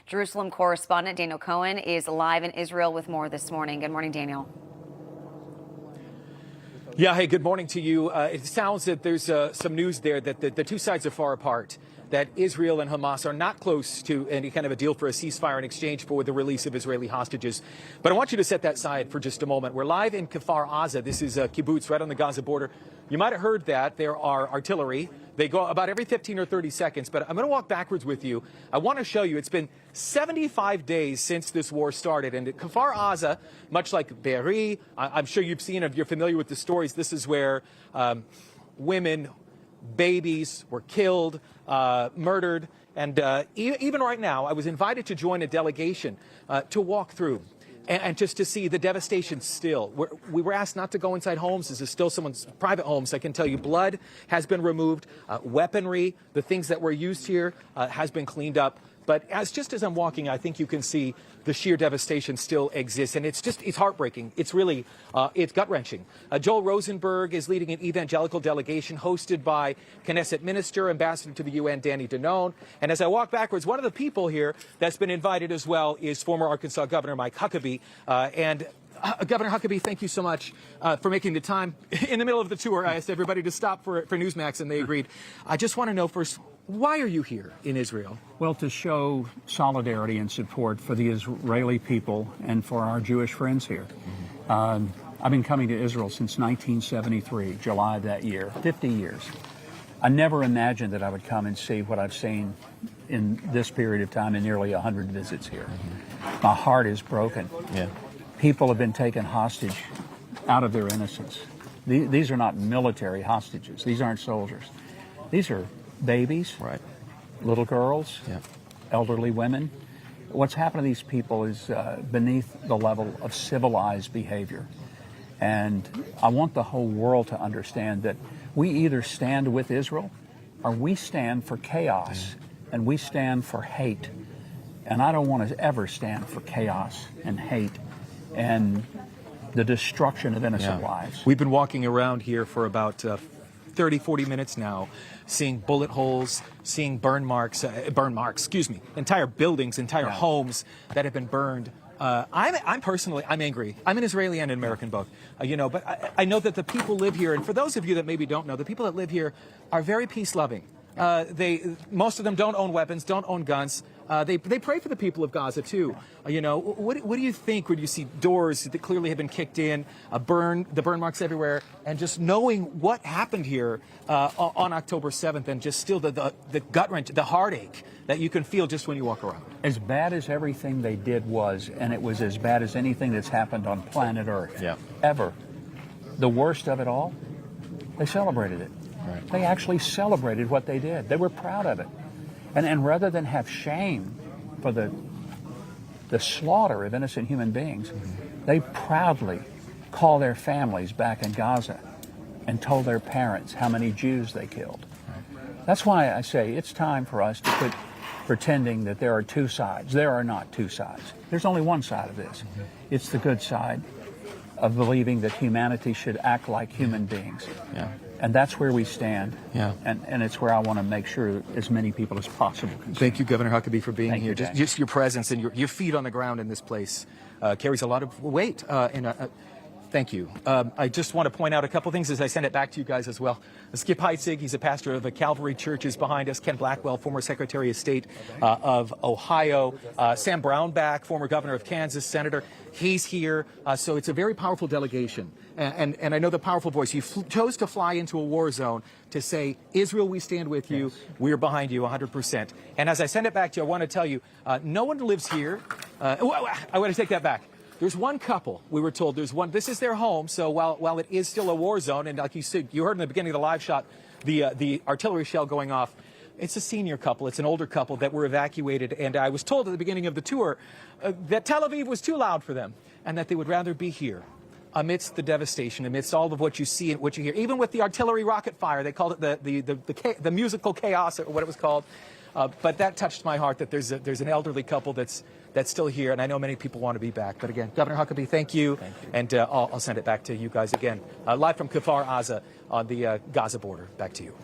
Jerusalem correspondent Daniel Cohen is live in Israel with more this morning. Good morning, Daniel. Yeah, hey, good morning to you. It sounds that there's some news there that the two sides are far apart, that Israel and Hamas are not close to any kind of a deal for a ceasefire in exchange for the release of Israeli hostages. But I want you to set that aside for just a moment. We're live in Kfar Aza. This is a kibbutz right on the Gaza border. You might have heard that there are artillery. They go about every 15 or 30 seconds, but I'm going to walk backwards with you. I want to show you it's been 75 days since this war started. And at Kfar Aza, much like Be'eri, I'm sure you've seen, if you're familiar with the stories, this is where women, babies were killed, murdered. And even right now, I was invited to join a delegation to walk through and just to see the devastation still. We were asked not to go inside homes. This is still someone's private homes. I can tell you blood has been removed. Weaponry, the things that were used here has been cleaned up. But just as I'm walking, I think you can see the sheer devastation still exists. And it's heartbreaking. It's really, it's gut-wrenching. Joel Rosenberg is leading an evangelical delegation hosted by Knesset Minister, Ambassador to the UN, Danny Cohen. And as I walk backwards, one of the people here that's been invited as well is former Arkansas Governor Mike Huckabee. Governor Huckabee, thank you so much for making the time. In the middle of the tour, I asked everybody to stop for NEWSMAX, and they agreed. I just want to know first, why are you here in Israel? Well, to show solidarity and support for the Israeli people and for our Jewish friends here. I've been coming to Israel since 1973, July of that year, 50 years. I never imagined that I would come and see what I've seen in this period of time in nearly 100 visits here. My heart is broken. Yeah. People have been taken hostage out of their innocence. These are not military hostages. These aren't soldiers. These are babies, right, little girls, yeah, elderly women. What's happened to these people is beneath the level of civilized behavior. And I want the whole world to understand that we either stand with Israel or we stand for chaos, and we stand for hate. And I don't want to ever stand for chaos and hate and the destruction of innocent lives. We've been walking around here for about 30, 40 minutes now, seeing bullet holes, seeing burn marks, entire buildings, entire homes that have been burned. I'm personally angry. I'm an Israeli and an American both, but I know that the people live here, and for those of you that maybe don't know, the people that live here are very peace-loving. Most of them don't own weapons, don't own guns. They pray for the people of Gaza too. What do you think when you see doors that clearly have been kicked in, the burn marks everywhere, and just knowing what happened here on October 7th, and just still the gut wrench, the heartache that you can feel just when you walk around? As bad as everything they did was, and it was as bad as anything that's happened on planet Earth, ever. The worst of it all, they celebrated it. Right. They actually celebrated what they did. They were proud of it. And rather than have shame for the slaughter of innocent human beings, they proudly called their families back in Gaza and told their parents how many Jews they killed. That's why I say it's time for us to quit pretending that there are two sides. There are not two sides. There's only one side of this. It's the good side of believing that humanity should act like human beings. Yeah. And that's where we stand. Yeah. And it's where I want to make sure as many people as possible can stand. Thank you, Governor Huckabee, for being here. You, just your presence and your feet on the ground in this place carries a lot of weight. Thank you. I just want to point out a couple things as I send it back to you guys as well. Skip Heitzig, he's a pastor of a Calvary Church, is behind us. Ken Blackwell, former Secretary of State of Ohio. Sam Brownback, former governor of Kansas, senator. He's here. So it's a very powerful delegation. And I know the powerful voice. You chose to fly into a war zone to say, Israel, we stand with you. We're behind you 100%. And as I send it back to you, I want to tell you, no one lives here. I want to take that back. There's one couple, we were told. There's one. This is their home. So while it is still a war zone, and like you said, you heard in the beginning of the live shot, the artillery shell going off, it's a senior couple. It's an older couple that were evacuated. And I was told at the beginning of the tour that Tel Aviv was too loud for them and that they would rather be here amidst the devastation, amidst all of what you see and what you hear. Even with the artillery rocket fire, they called it the musical chaos, or what it was called. But that touched my heart that there's an elderly couple that's still here, and I know many people want to be back. But again, Governor Huckabee, thank you. Thank you. And I'll send it back to you guys again. Live from Kfar Aza on the Gaza border. Back to you.